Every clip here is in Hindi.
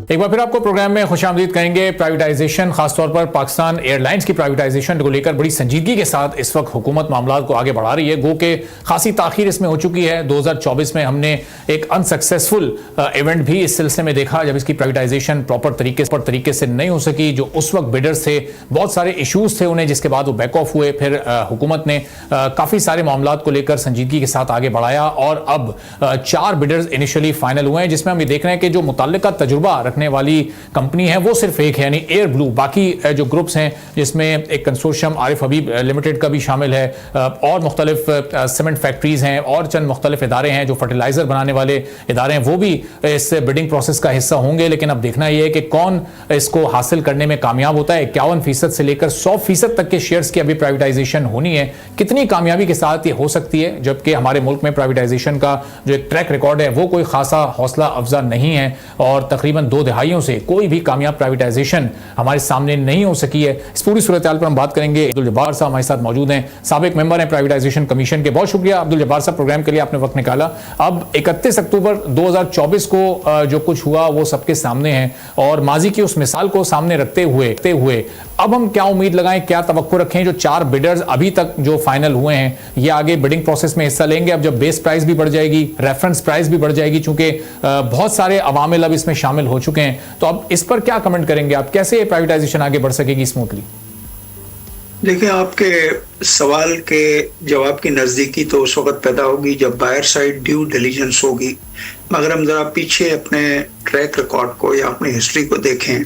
एक बार फिर आपको प्रोग्राम में खुशामदीद कहेंगे। प्राइवेटाइजेशन, खासतौर पर पाकिस्तान एयरलाइंस की प्राइवेटाइजेशन को लेकर बड़ी संजीदगी के साथ इस वक्त हुकूमत मामलात को आगे बढ़ा रही है। गो के खासी ताखीर इसमें हो चुकी है। 2024 में हमने एक अनसक्सेसफुल इवेंट भी इस सिलसिले में देखा जब इसकी प्राइवेटाइजेशन प्रॉपर तरीके से नहीं हो सकी। जो उस वक्त बिडर्स थे, बहुत सारे इशूज थे उन्हें, जिसके बाद वो बैक ऑफ हुए। फिर हुकूमत ने काफ़ी सारे मामलात को लेकर संजीदगी के साथ आगे बढ़ाया और अब 4 बिडर्स इनिशियली फाइनल हुए हैं, जिसमें हम ये देख रहे हैं कि जो मुतल्लिका तजुर्बा रखने वाली कंपनी है वो सिर्फ एक है, यानी एयर ब्लू। बाकी जो ग्रुप्स हैं, जिसमें एक कंसोर्शियम आरिफ हबीब लिमिटेड का भी शामिल है, और मुख्तलिफ सीमेंट फैक्ट्रीज हैं और चंद मुख्तलिफ इदारे हैं जो फर्टिलाइजर बनाने वाले इदारे हैं, वो भी इस बिडिंग प्रोसेस का हिस्सा होंगे। लेकिन अब देखना यह है कि कौन इसको हासिल करने में कामयाब होता है। 51% से लेकर 100% तक के शेयर्स की अभी प्राइवेटाइजेशन होनी है। कितनी कामयाबी के साथ ये हो सकती है, जबकि हमारे मुल्क में प्राइवेटाइजेशन का जो एक ट्रैक रिकॉर्ड है वो कोई खासा हौसला अफजा नहीं है और तकरीबन 2 दहाइयों से कोई भी कामयाब प्राइवेटाइजेशन हमारे सामने नहीं हो सकी है। इस पूरी सूरत हाल पर हम बात करेंगे। अब्दुल जब्बार साहब हमारे साथ मौजूद हैं, साबिक मेंबर हैं प्राइवेटाइजेशन कमीशन के। बहुत शुक्रिया अब्दुल जब्बार साहब, प्रोग्राम के लिए आपने वक्त निकाला। अब 31 अक्टूबर 2024 को जो कुछ हुआ वो सबके सामने है और माजी की उस मिसाल को सामने रखते हुए अब हम क्या उम्मीद लगाएं, क्या तवक्को रखें? जो 4 बिडर्स अभी तक जो फाइनल हुए हैं, ये आगे बिडिंग प्रोसेस में हिस्सा लेंगे। अब जब बेस प्राइस भी बढ़ जाएगी, रेफरेंस प्राइस भी बढ़ जाएगी, चूंकि बहुत सारे अवामिल अब इसमें शामिल हो चुके हैं, तो अब इस पर क्या कमेंट करेंगे आप? कैसे प्राइवेटाइजेशन आगे बढ़ सकेगी स्मूथली? देखिए, आपके सवाल के जवाब की नज़दीकी तो उस वक्त पैदा होगी जब बायर साइड ड्यू डिलीजेंस होगी। मगर हम ज़रा पीछे अपने ट्रैक रिकॉर्ड को या अपनी हिस्ट्री को देखें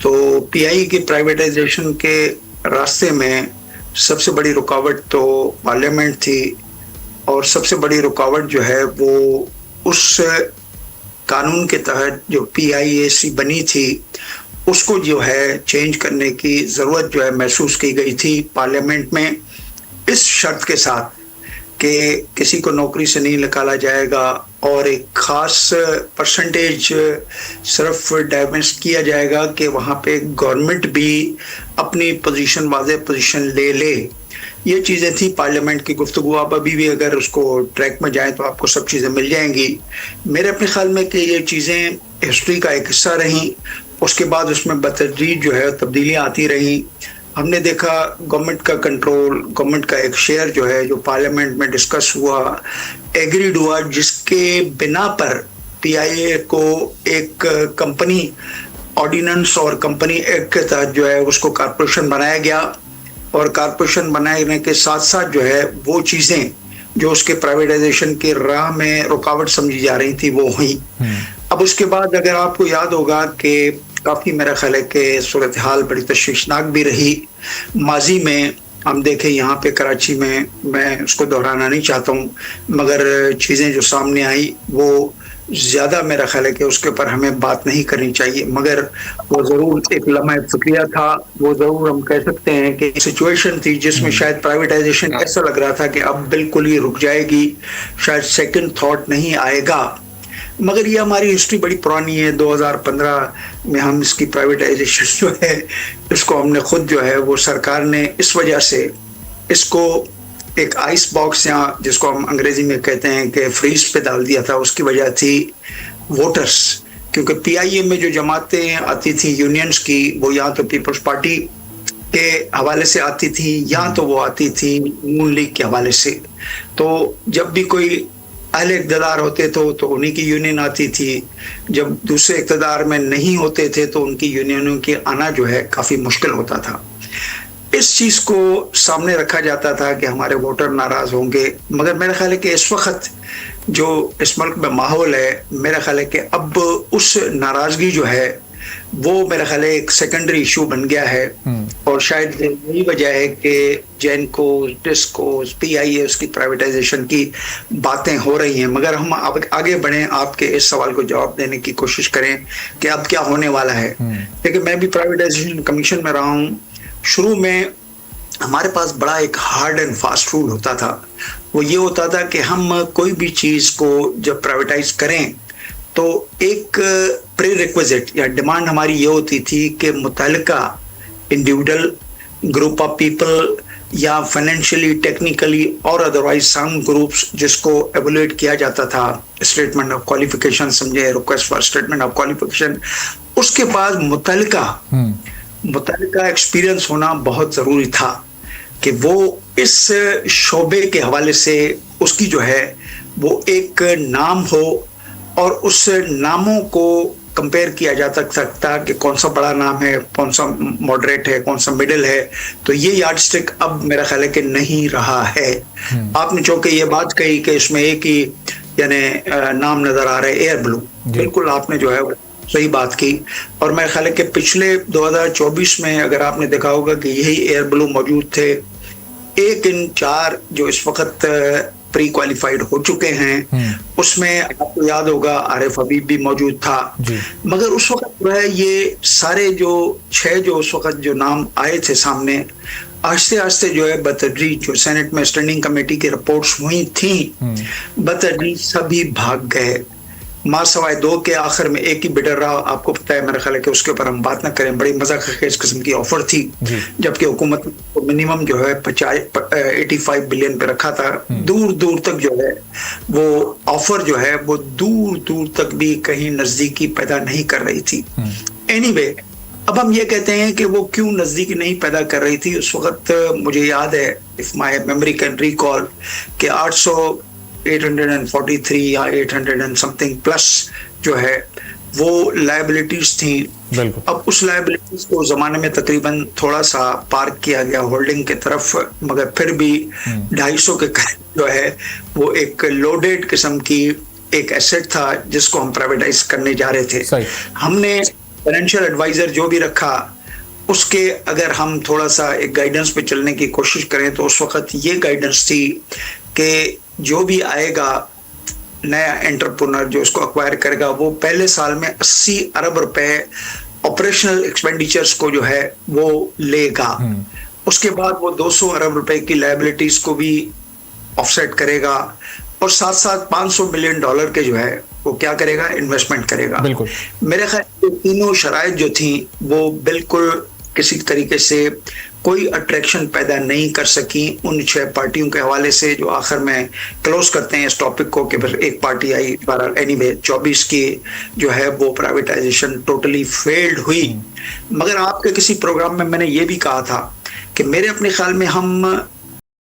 तो पीआई की प्राइवेटाइजेशन के रास्ते में सबसे बड़ी रुकावट तो पार्लियामेंट थी और सबसे बड़ी रुकावट जो है वो उस कानून के तहत जो पीआईएसी बनी थी उसको जो है चेंज करने की ज़रूरत जो है महसूस की गई थी पार्लियामेंट में, इस शर्त के साथ कि किसी को नौकरी से नहीं निकाला जाएगा और एक ख़ास परसेंटेज सिर्फ डाइमेंस किया जाएगा कि वहाँ पे गवर्नमेंट भी अपनी पोजीशन, वाज़ेह पोजीशन ले। ये चीज़ें थी पार्लियामेंट की गुफ्तगू। आप अभी भी अगर उसको ट्रैक में जाएं तो आपको सब चीज़ें मिल जाएंगी। मेरे अपने ख्याल में कि ये चीज़ें हिस्ट्री का एक हिस्सा रहीं। उसके बाद उसमें बतदरीज जो है तब्दीलियाँ आती रहीं। हमने देखा गवर्नमेंट का कंट्रोल, गवर्नमेंट का एक शेयर जो है जो पार्लियामेंट में डिस्कस हुआ, एग्रीड हुआ, जिसके बिना पर पीआईए को एक कंपनी ऑर्डिनेंस और कंपनी एक्ट के तहत जो है उसको कारपोरेशन बनाया गया और कारपोरेशन बनाने के साथ साथ जो है वो चीज़ें जो उसके प्राइवेटाइजेशन की राह में रुकावट समझी जा रही थी वो हुई। अब उसके बाद अगर आपको याद होगा कि काफ़ी मेरा ख्याल है कि सूरत हाल बड़ी तशवीशनाक भी रही माजी में। हम देखें यहाँ पे कराची में, मैं उसको दोहराना नहीं चाहता हूँ, मगर चीज़ें जो सामने आई वो ज़्यादा मेरा ख्याल है कि उसके ऊपर हमें बात नहीं करनी चाहिए, मगर वो ज़रूर एक लम्हा फिक्रिया था। वो ज़रूर हम कह सकते हैं कि सिचुएशन थी जिसमें शायद प्राइवेटाइजेशन ऐसा लग रहा था कि अब बिल्कुल ही रुक जाएगी, शायद सेकंड थॉट नहीं आएगा। मगर ये हमारी हिस्ट्री बड़ी पुरानी है। 2015 में हम इसकी प्राइवेटाइजेशन जो है इसको हमने खुद जो है वो सरकार ने इस वजह से इसको एक आइस बॉक्स या जिसको हम अंग्रेजी में कहते हैं कि फ्रीज पे डाल दिया था। उसकी वजह थी वोटर्स, क्योंकि पीआईए में जो जमातें आती थी यूनियंस की, वो या तो पीपल्स पार्टी के हवाले से आती थी या तो वो आती थी नून लीग के हवाले से। तो जब भी कोई अहले इक़्तिदार होते तो उन्हीं की यूनियन आती थी, जब दूसरे इक़्तिदार में नहीं होते थे तो उनकी यूनियनों के आना जो है काफ़ी मुश्किल होता था। इस चीज़ को सामने रखा जाता था कि हमारे वोटर नाराज़ होंगे, मगर मेरा ख्याल है कि इस वक्त जो इस मुल्क में माहौल है, मेरा ख्याल है कि अब उस नाराज़गी जो है वो मेरा ख्याल है एक सेकेंडरी इशू बन गया है और शायद यही वजह है कि जेनको, डिस्को, पीआईए उसकी प्राइवेटाइजेशन की बातें हो रही हैं। मगर हम आगे बढ़ें, आपके इस सवाल को जवाब देने की कोशिश करें कि अब क्या होने वाला है। देखिए, मैं भी प्राइवेटाइजेशन कमीशन में रहा हूँ। शुरू में हमारे पास बड़ा एक हार्ड एंड फास्ट रूल होता था। वो ये होता था कि हम कोई भी चीज़ को जब प्राइवेटाइज करें तो एक प्री रिक्विजिट या डिमांड हमारी ये होती थी कि मुतल्लिका इंडिविजुअल, ग्रुप ऑफ पीपल या फाइनेंशियली, टेक्निकली और अदरवाइज साउंड ग्रुप्स जिसको एवोल्यूट किया जाता था, स्टेटमेंट ऑफ क्वालिफिकेशन समझे, request for statement of qualification, उसके बाद मुतलका एक्सपीरियंस होना बहुत जरूरी था कि वो इस शोबे के हवाले से उसकी जो है वो एक नाम हो और उस नामों को कंपेयर किया जा सकता कि कौन सा बड़ा नाम है, कौन सा मॉडरेट है, कौन सा मिडिल है। तो ये यार्डस्टिक अब मेरा ख्याल है कि नहीं रहा है। आपने चूंकि ये बात कही कि इसमें एक ही यानी नाम नजर आ रहा है, एयर ब्लू, बिल्कुल आपने जो है सही बात की। और मेरे ख्याल है कि पिछले 2024 में अगर आपने देखा होगा कि यही एयर ब्लू मौजूद थे। 1 in 4 जो इस वक्त प्री क्वालिफाइड हो चुके हैं, उसमें आपको याद होगा आरिफ हबीब भी मौजूद था। मगर उस वक्त जो है ये सारे जो 6 जो उस वक्त जो नाम आए थे सामने, आस्ते आस्ते जो है बतदरीज जो सेनेट में स्टैंडिंग कमेटी की रिपोर्ट्स हुई थी, बतदरीज सभी भाग गए। मां सवाए 2 के आखिर में एक ही बिडर रहा। आपको पता है, मेरा ख्याल है कि उसके ऊपर हम बात ना करें, बड़ी मजाक किस्म की ऑफर थी, जबकि हुकूमत को मिनिमम जो है 85 बिलियन पे रखा था। दूर दूर तक जो है वो ऑफर जो है वो दूर दूर तक भी कहीं नजदीकी पैदा नहीं कर रही थी। एनीवे, अब हम ये कहते हैं कि वो क्यों नजदीकी नहीं पैदा कर रही थी। उस वक्त मुझे याद है, if my memory can recall, कि 843 या 800 एंड समथिंग प्लस जो है वो लायबिलिटीज थी। अब उस लायबिलिटीज को जमाने में तकरीबन थोड़ा सा पार्क किया गया होल्डिंग की तरफ, मगर फिर भी 250 के करीब जो है वो एक लोडेड किस्म की एक एसेट था जिसको हम प्राइवेटाइज करने जा रहे थे। हमने फाइनेंशियल एडवाइजर जो भी रखा, उसके अगर हम थोड़ा सा एक गाइडेंस पे चलने की कोशिश करें तो उस वक्त ये गाइडेंस थी कि जो भी आएगा नया एंटरप्रेन्योर जो इसको अक्वायर करेगा, वो पहले साल में 80 अरब रुपए ऑपरेशनल एक्सपेंडिचर्स को जो है वो लेगा। उसके बाद वो 200 अरब रुपए की लायबिलिटीज को भी ऑफसेट करेगा और साथ साथ $500 मिलियन के जो है वो क्या करेगा, इन्वेस्टमेंट करेगा। मेरे ख्याल तीनों शराइत जो थी वो बिल्कुल किसी तरीके से कोई अट्रैक्शन पैदा नहीं कर सकी उन 6 पार्टियों के हवाले से, जो आखिर में क्लोज करते हैं इस टॉपिक को कि फिर एक पार्टी आई। एनीवे 24 की जो है वो प्राइवेटाइजेशन टोटली फेल्ड हुई। मगर आपके किसी प्रोग्राम में मैंने ये भी कहा था कि मेरे अपने ख्याल में हम